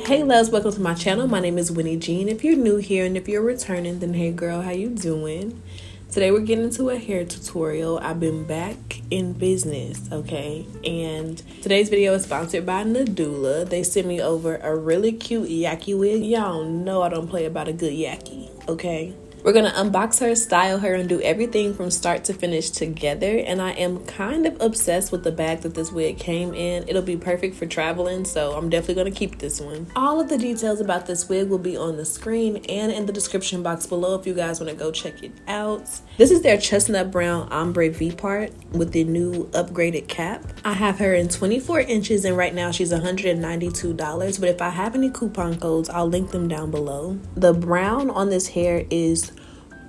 Hey loves, welcome to my channel. My name is Winnie Jean. If you're new here and if you're returning, then hey girl, how you doing? Today we're getting into a hair tutorial. I've been back in business, okay? And today's video is sponsored by Nadula. They sent me over a really cute Yaki wig. Y'all know I don't play about a good Yaki, okay? We're gonna unbox her, style her, and do everything from start to finish together. And I am kind of obsessed with the bag that this wig came in. It'll be perfect for traveling, so I'm definitely gonna keep this one. All of the details about this wig will be on the screen and in the description box below if you guys wanna go check it out. This is their chestnut brown ombre vpart with the new upgraded cap. I have her in 24 inches and right now she's $192, but if I have any coupon codes, I'll link them down below. The brown on this hair is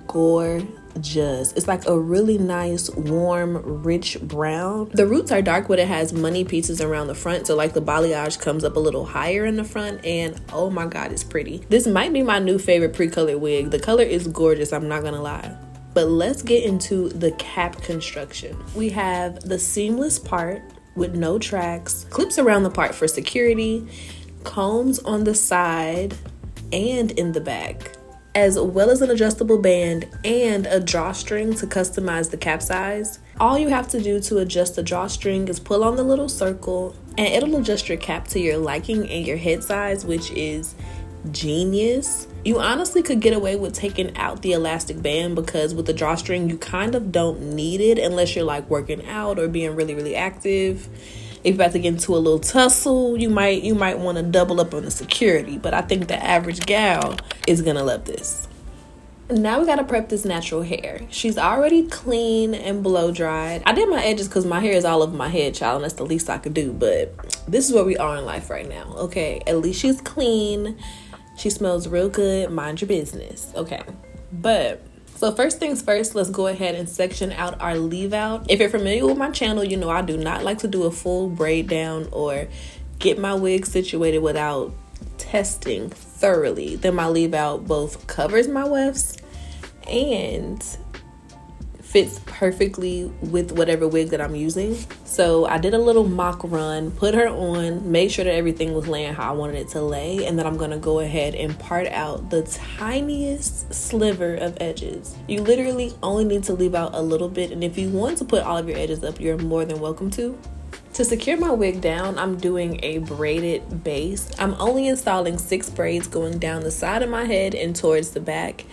gorgeous. It's like a really nice, warm, rich brown. The roots are dark, but it has money pieces around the front, so like the balayage comes up a little higher in the front, and oh my god, it's pretty. This might be my new favorite pre-colored wig. The color is gorgeous, I'm not gonna lie. But let's get into the cap construction. We have the seamless part with no tracks, clips around the part for security, combs on the side and in the back, as well as an adjustable band and a drawstring to customize the cap size. All you have to do to adjust the drawstring is pull on the little circle and it'll adjust your cap to your liking and your head size, which is genius. You honestly could get away with taking out the elastic band because with the drawstring you kind of don't need it unless you're like working out or being really active. If you're about to get into a little tussle, you might want to double up on the security, but I think the average gal is gonna love this. Now we gotta prep this natural hair. She's already clean and blow dried. I did my edges because my hair is all over my head, child, and that's the least I could do, but this is where we are in life right now, okay? At least she's clean. She smells real good. Mind your business, okay? But so first things first, let's go ahead and section out our leave out. If you're familiar with my channel, you know I do not like to do a full braid down or get my wig situated without testing thoroughly. Then my leave out both covers my wefts and fits perfectly with whatever wig that I'm using. So I did a little mock run, put her on, made sure that everything was laying how I wanted it to lay, and then I'm gonna go ahead and part out the tiniest sliver of edges. You literally only need to leave out a little bit, and if you want to put all of your edges up, you're more than welcome to. To secure my wig down, I'm doing a braided base. I'm only installing 6 braids going down the side of my head and towards the back.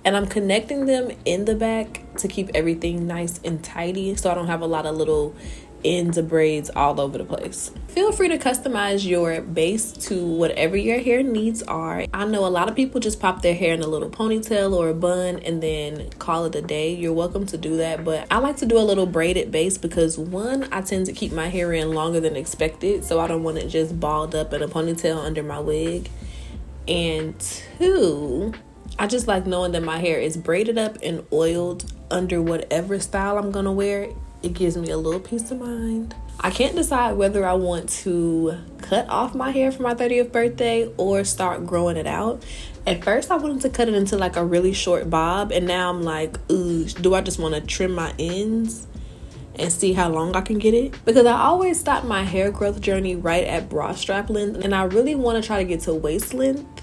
And I'm connecting them in the back to keep everything nice and tidy so I don't have a lot of little ends of braids all over the place. Feel free to customize your base to whatever your hair needs are. I know a lot of people just pop their hair in a little ponytail or a bun and then call it a day. You're welcome to do that, but I like to do a little braided base because one, I tend to keep my hair in longer than expected, so I don't want it just balled up in a ponytail under my wig. And two, I just like knowing that my hair is braided up and oiled under whatever style I'm gonna wear. It gives me a little peace of mind. I can't decide whether I want to cut off my hair for my 30th birthday or start growing it out. At first I wanted to cut it into like a really short bob, and now I'm like, ooh, do I just want to trim my ends and see how long I can get it? Because I always stop my hair growth journey right at bra strap length, and I really want to try to get to waist length.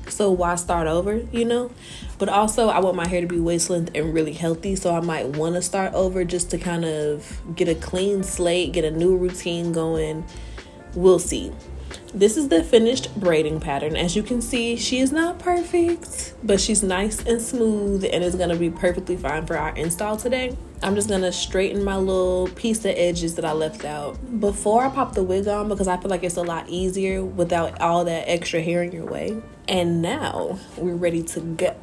So why start over, you know? But also I want my hair to be waist length and really healthy, so I might want to start over just to kind of get a clean slate, get a new routine going. We'll see. This is the finished braiding pattern. As you can see, she is not perfect, but she's nice and smooth and is gonna be perfectly fine for our install today. I'm just gonna straighten my little piece of edges that I left out before I pop the wig on because I feel like it's a lot easier without all that extra hair in your way. And now we're ready to go.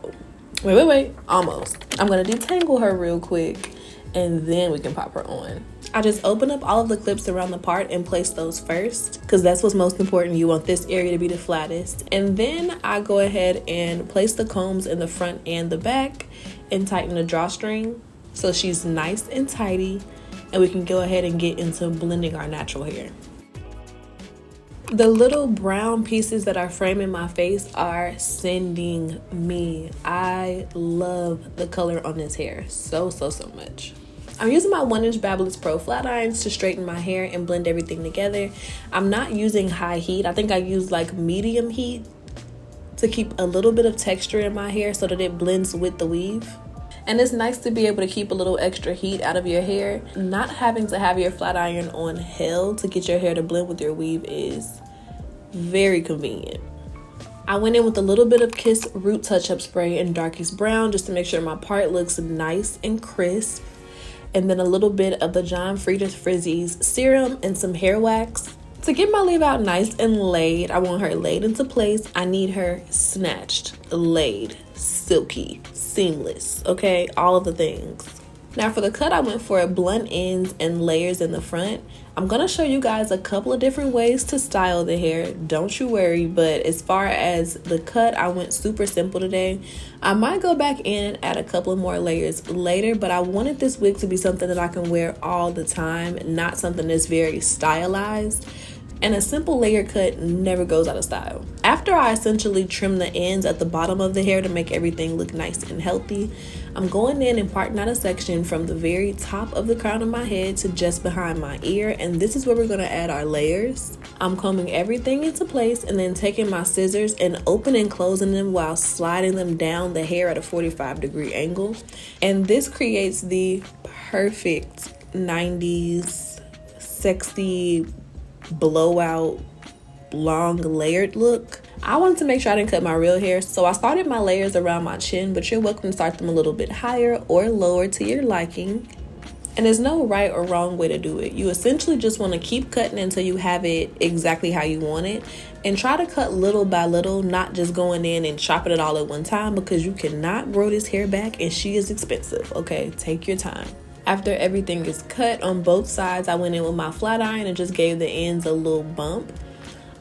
Wait, almost. I'm gonna detangle her real quick and then we can pop her on. I just open up all of the clips around the part and place those first because that's what's most important. You want this area to be the flattest. And then I go ahead and place the combs in the front and the back and tighten the drawstring so she's nice and tidy, and we can go ahead and get into blending our natural hair. The little brown pieces that are framing my face are sending me. I love the color on this hair so much. I'm using my 1-inch Babyliss Pro flat irons to straighten my hair and blend everything together. I'm not using high heat. I think I use like medium heat to keep a little bit of texture in my hair so that it blends with the weave. And it's nice to be able to keep a little extra heat out of your hair. Not having to have your flat iron on hell to get your hair to blend with your weave is very convenient. I went in with a little bit of Kiss Root Touch-Up Spray in Darkies Brown just to make sure my part looks nice and crisp. And then a little bit of the John Frieda Frizzies serum and some hair wax. To get my leave out nice and laid, I want her laid into place. I need her snatched, laid, silky, seamless, okay? All of the things. Now for the cut, I went for blunt ends and layers in the front. I'm gonna show you guys a couple of different ways to style the hair, don't you worry, but as far as the cut, I went super simple today. I might go back in and add a couple of more layers later, but I wanted this wig to be something that I can wear all the time, not something that's very stylized. And a simple layer cut never goes out of style. After I essentially trim the ends at the bottom of the hair to make everything look nice and healthy, I'm going in and parting out a section from the very top of the crown of my head to just behind my ear, and this is where we're gonna add our layers. I'm combing everything into place and then taking my scissors and opening and closing them while sliding them down the hair at a 45-degree angle. And this creates the perfect 90s sexy blowout long layered look. I wanted to make sure I didn't cut my real hair, so I started my layers around my chin, but you're welcome to start them a little bit higher or lower to your liking. And there's no right or wrong way to do it. You essentially just want to keep cutting until you have it exactly how you want it, and try to cut little by little, not just going in and chopping it all at one time, because you cannot grow this hair back and she is expensive. Okay, take your time. After everything is cut on both sides, I went in with my flat iron and just gave the ends a little bump.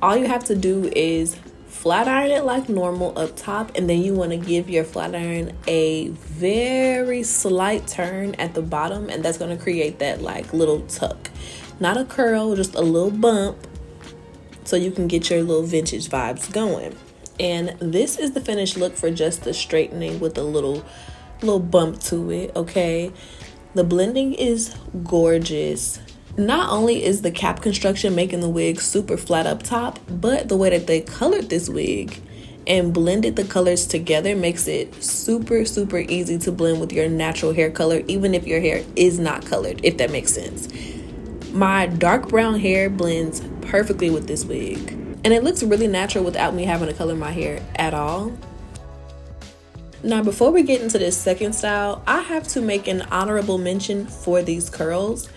All you have to do is flat iron it like normal up top, and then you want to give your flat iron a very slight turn at the bottom, and that's going to create that like little tuck. Not a curl, just a little bump, so you can get your little vintage vibes going. And this is the finished look for just the straightening with a little bump to it, okay? The blending is gorgeous. Not only is the cap construction making the wig super flat up top, but the way that they colored this wig and blended the colors together makes it super, super easy to blend with your natural hair color, even if your hair is not colored, if that makes sense. My dark brown hair blends perfectly with this wig, and it looks really natural without me having to color my hair at all. Now, before we get into this second style, I have to make an honorable mention for these curls.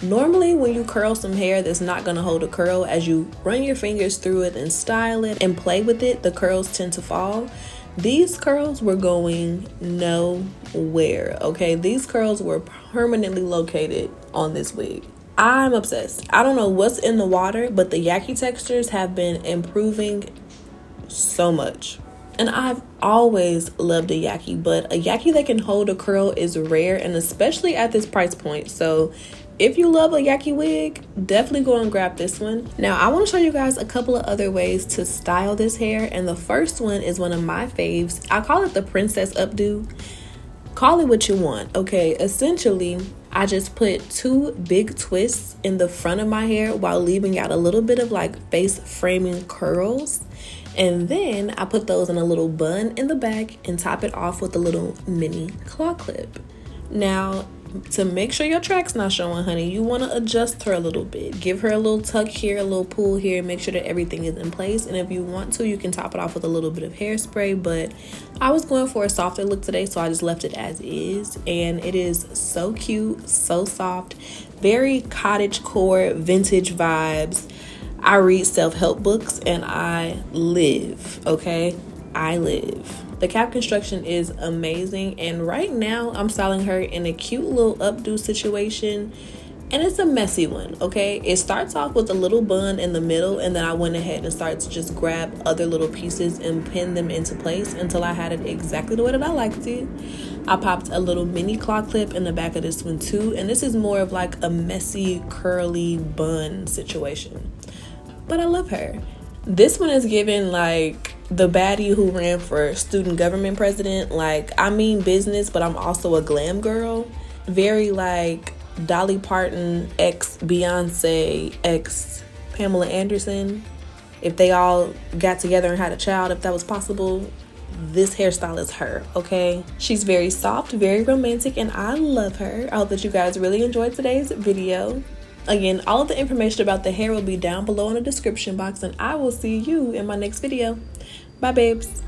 Normally, when you curl some hair that's not going to hold a curl, as you run your fingers through it and style it and play with it, the curls tend to fall. These curls were going nowhere, okay? These curls were permanently located on this wig. I'm obsessed. I don't know what's in the water, but the Yaki textures have been improving so much. And I've always loved a Yaki, but a Yaki that can hold a curl is rare, and especially at this price point. So if you love a Yaki wig, definitely go and grab this one. Now, I want to show you guys a couple of other ways to style this hair, and the first one is one of my faves. I call it the princess updo. Call it what you want, okay? Essentially, I just put 2 big twists in the front of my hair while leaving out a little bit of like face framing curls. And then I put those in a little bun in the back and top it off with a little mini claw clip. Now, to make sure your track's not showing, honey, you want to adjust her a little bit. Give her a little tuck here, a little pull here, make sure that everything is in place. And if you want to, you can top it off with a little bit of hairspray, but I was going for a softer look today, so I just left it as is. And it is so cute, so soft, very cottagecore, vintage vibes. I read self-help books and I live, okay? I live. The cap construction is amazing, and right now I'm styling her in a cute little updo situation, and it's a messy one, okay? It starts off with a little bun in the middle, and then I went ahead and started to just grab other little pieces and pin them into place until I had it exactly the way that I liked it. I popped a little mini claw clip in the back of this one too, and this is more of like a messy curly bun situation. But I love her. This one is given like the baddie who ran for student government president. Like, I mean business, but I'm also a glam girl. Very like Dolly Parton x Beyonce x Pamela Anderson. If they all got together and had a child, if that was possible, this hairstyle is her, okay? She's very soft, very romantic, and I love her. I hope that you guys really enjoyed today's video. Again, all of the information about the hair will be down below in the description box, and I will see you in my next video. Bye, babes.